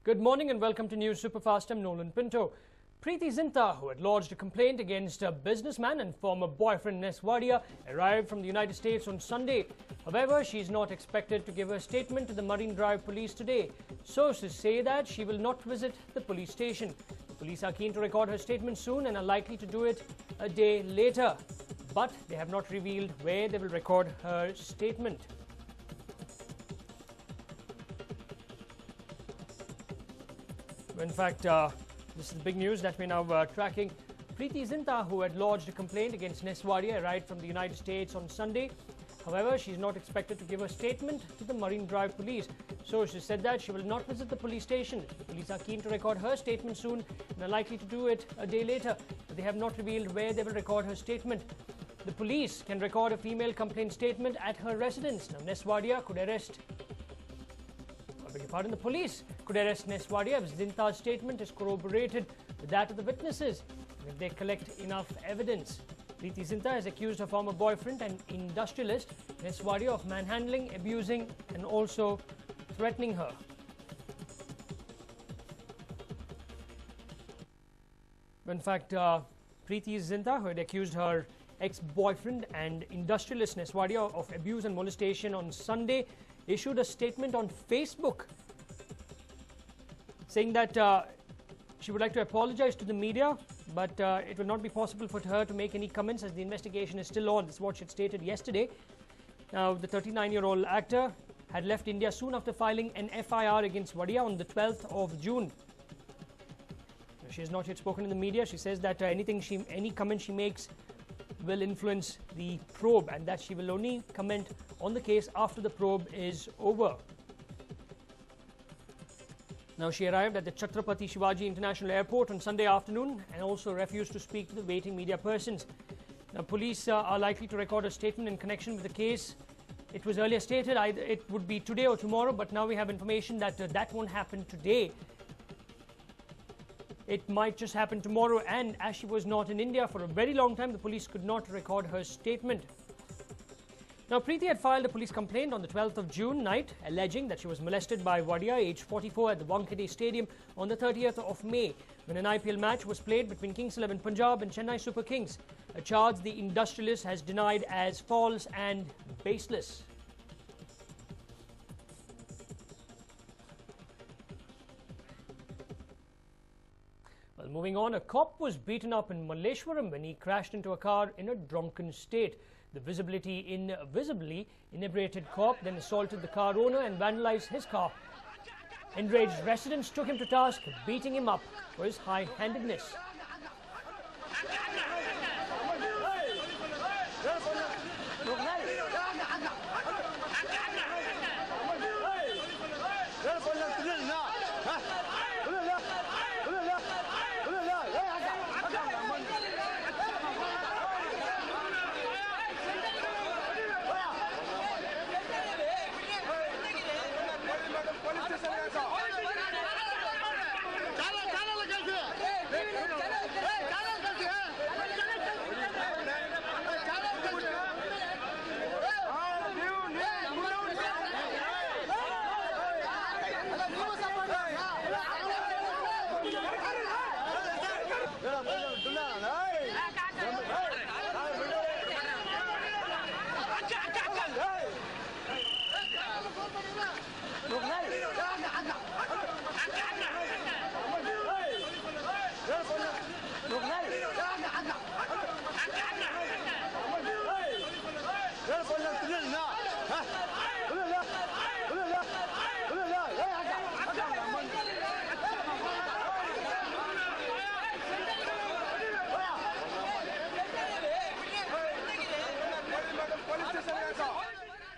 Good morning and welcome to News Superfast. I'm Nolan Pinto. Preeti Zinta, who had lodged a complaint against a businessman and former boyfriend Nes Wadia, arrived from the United States on Sunday. However, she is not expected to give a statement to the Marine Drive police today. Sources say that she will not visit the police station. The police are keen to record her statement soon and are likely to do it a day later. But they have not revealed where they will record her statement. In fact, this is the big news that we're now tracking. Preeti Zinta, who had lodged a complaint against Nes Wadia, arrived from the United States on Sunday. However, she's not expected to give a statement to the Marine Drive police. Sources said that she will not visit the police station. The police are keen to record her statement soon and are likely to do it a day later. But they have not revealed where they will record her statement. The police can record a female complaint statement at her residence. Now, Nes Wadia could arrest... The police could arrest Nes Wadia if Zinta's statement is corroborated with that of the witnesses and if they collect enough evidence. Preeti Zinta has accused her former boyfriend and industrialist Nes Wadia of manhandling, abusing and also threatening her. In fact, Preeti Zinta, who had accused her ex-boyfriend and industrialist Nes Wadia of abuse and molestation on Sunday, issued a statement on Facebook saying that she would like to apologize to the media, but it will not be possible for her to make any comments as the investigation is still on. This is what she had stated yesterday. Now, the 39-year-old actor had left India soon after filing an FIR against Wadia on the 12th of June. Now, she has not yet spoken in the media. She says that any comment she makes will influence the probe and that she will only comment on the case after the probe is over. Now, she arrived at the Chhatrapati Shivaji International Airport on Sunday afternoon and also refused to speak to the waiting media persons. Now, police are likely to record a statement in connection with the case. It was earlier stated it would be today or tomorrow, but now we have information that that won't happen today. It might just happen tomorrow, and as she was not in India for a very long time, the police could not record her statement. Now, Preeti had filed a police complaint on the 12th of June night, alleging that she was molested by Wadia, aged 44, at the Wankhede Stadium on the 30th of May, when an IPL match was played between Kings 11 Punjab and Chennai Super Kings, a charge the industrialist has denied as false and baseless. Well, moving on, a cop was beaten up in Malleshwaram when he crashed into a car in a drunken state. The visibly inebriated cop then assaulted the car owner and vandalized his car. Enraged residents took him to task, beating him up for his high-handedness.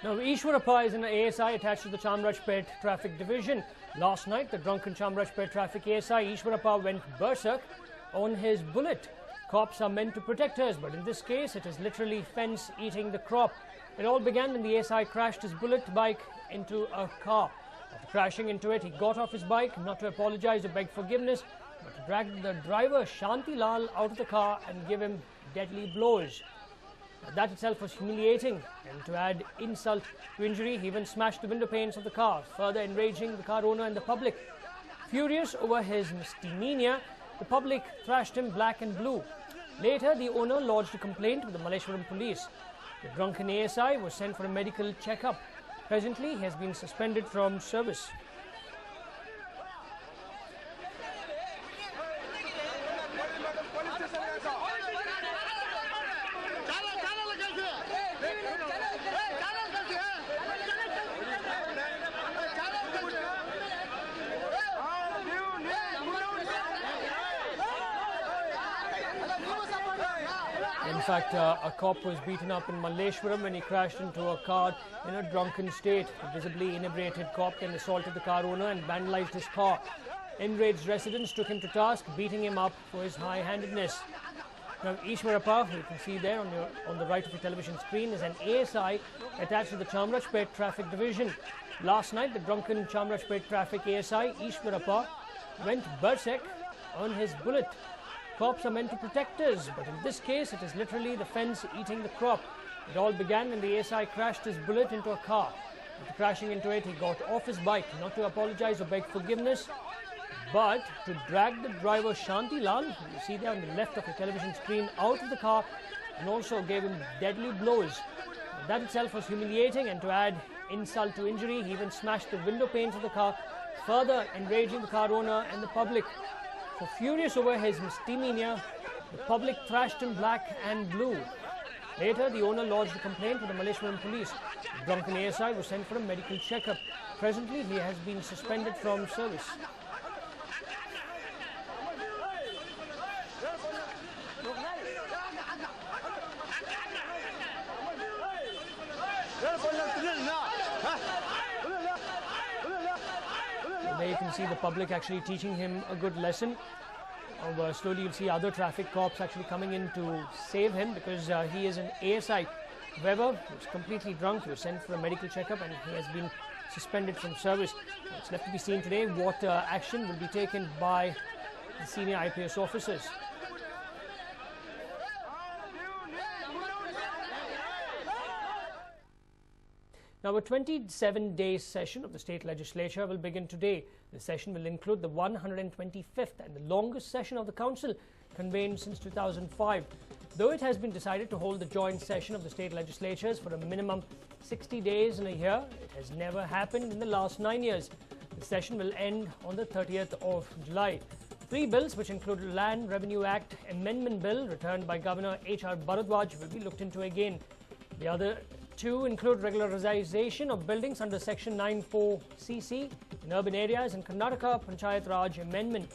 Now, Ishwarappa is an ASI attached to the Chamrajpet Traffic Division. Last night, the drunken Chamrajpet Traffic ASI Ishwarappa went berserk on his bullet. Cops are meant to protect us, but in this case, it is literally fence eating the crop. It all began when the ASI crashed his bullet bike into a car. After crashing into it, he got off his bike, not to apologize or beg forgiveness, but to drag the driver Shanti Lal out of the car and give him deadly blows. That itself was humiliating, and to add insult to injury, he even smashed the window panes of the car, further enraging the car owner and the public. Furious over his misdemeanor, the public thrashed him black and blue. Later, the owner lodged a complaint with the Malleshwaram police. The drunken ASI was sent for a medical checkup. Presently, he has been suspended from service. In fact, a cop was beaten up in Malleshwaram when he crashed into a car in a drunken state. A visibly inebriated cop then assaulted the car owner and vandalized his car. Enraged residents took him to task, beating him up for his high-handedness. Now, Ishwarappa, who you can see there on the right of your television screen, is an ASI attached to the Chamrajpet Traffic Division. Last night, the drunken Chamrajpet Traffic ASI, Ishwarappa, went berserk on his bullet. Cops are meant to protect us, but in this case, it is literally the fence eating the crop. It all began when the ASI crashed his bullet into a car. After crashing into it, he got off his bike, not to apologize or beg forgiveness, but to drag the driver Shanti Lal, who you see there on the left of your television screen, out of the car and also gave him deadly blows. That itself was humiliating, and to add insult to injury, he even smashed the window panes of the car, further enraging the car owner and the public. So furious over his misdemeanor, the public thrashed him black and blue. Later, the owner lodged a complaint with the Malleshwaram police. The drunken ASI was sent for a medical checkup. Presently, he has been suspended from service. There you can see the public actually teaching him a good lesson. Slowly you'll see other traffic cops actually coming in to save him, because he is an ASI. However, he was completely drunk. He was sent for a medical checkup and he has been suspended from service. It's left to be seen today what action will be taken by the senior IPS officers. Now, a 27-day session of the state legislature will begin today. The session will include the 125th and the longest session of the council, convened since 2005. Though it has been decided to hold the joint session of the state legislatures for a minimum 60 days in a year, it has never happened in the last 9 years. The session will end on the 30th of July. 3 bills, which include Land Revenue Act Amendment Bill, returned by Governor H.R. Bharadwaj, will be looked into again. The other 2 include regularization of buildings under Section 94CC in urban areas and Karnataka Panchayat Raj Amendment.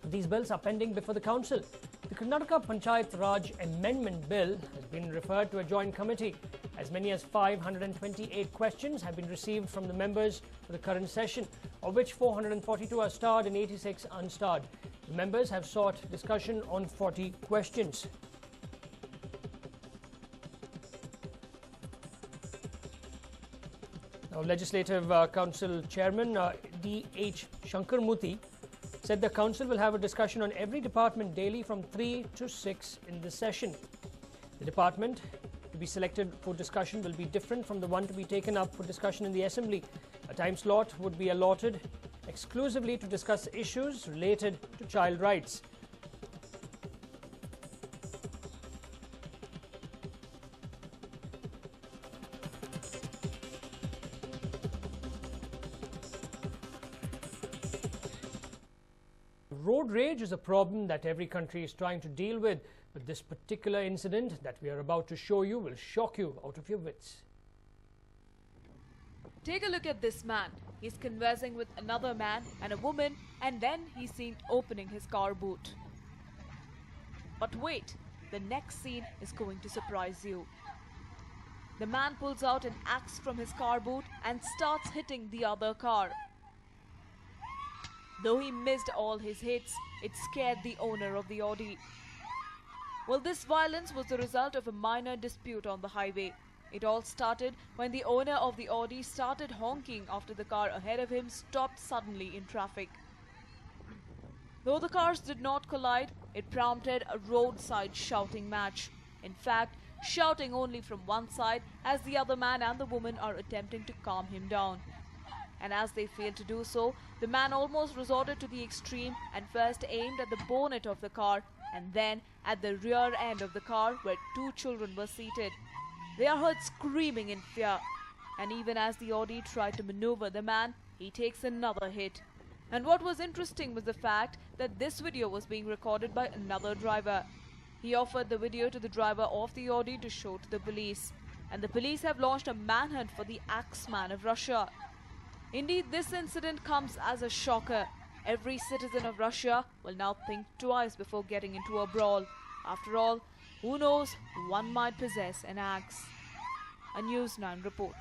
These bills are pending before the council. The Karnataka Panchayat Raj Amendment Bill has been referred to a joint committee. As many as 528 questions have been received from the members for the current session, of which 442 are starred and 86 unstarred. The members have sought discussion on 40 questions. Now, Legislative Council Chairman D.H. Shankarmurthy said the council will have a discussion on every department daily from 3 to 6 in the session. The department to be selected for discussion will be different from the one to be taken up for discussion in the Assembly. A time slot would be allotted exclusively to discuss issues related to child rights. Road rage is a problem that every country is trying to deal with, but this particular incident that we are about to show you will shock you out of your wits. Take a look at this man. He's conversing with another man and a woman, and then he's seen opening his car boot. But wait, the next scene is going to surprise you. The man pulls out an axe from his car boot and starts hitting the other car. Though he missed all his hits, it scared the owner of the Audi. Well, this violence was the result of a minor dispute on the highway. It all started when the owner of the Audi started honking after the car ahead of him stopped suddenly in traffic. Though the cars did not collide, it prompted a roadside shouting match. In fact, shouting only from one side, as the other man and the woman are attempting to calm him down. and as they failed to do so, the man almost resorted to the extreme and first aimed at the bonnet of the car and then at the rear end of the car where two children were seated. They are heard screaming in fear, and even as the Audi tried to maneuver the man, he takes another hit. And what was interesting was the fact that this video was being recorded by another driver. He offered the video to the driver of the Audi to show to the police, and the police have launched a manhunt for the Axeman of Russia. Indeed, this incident comes as a shocker. Every citizen of Russia will now think twice before getting into a brawl. After all, who knows, one might possess an axe. A News 9 report.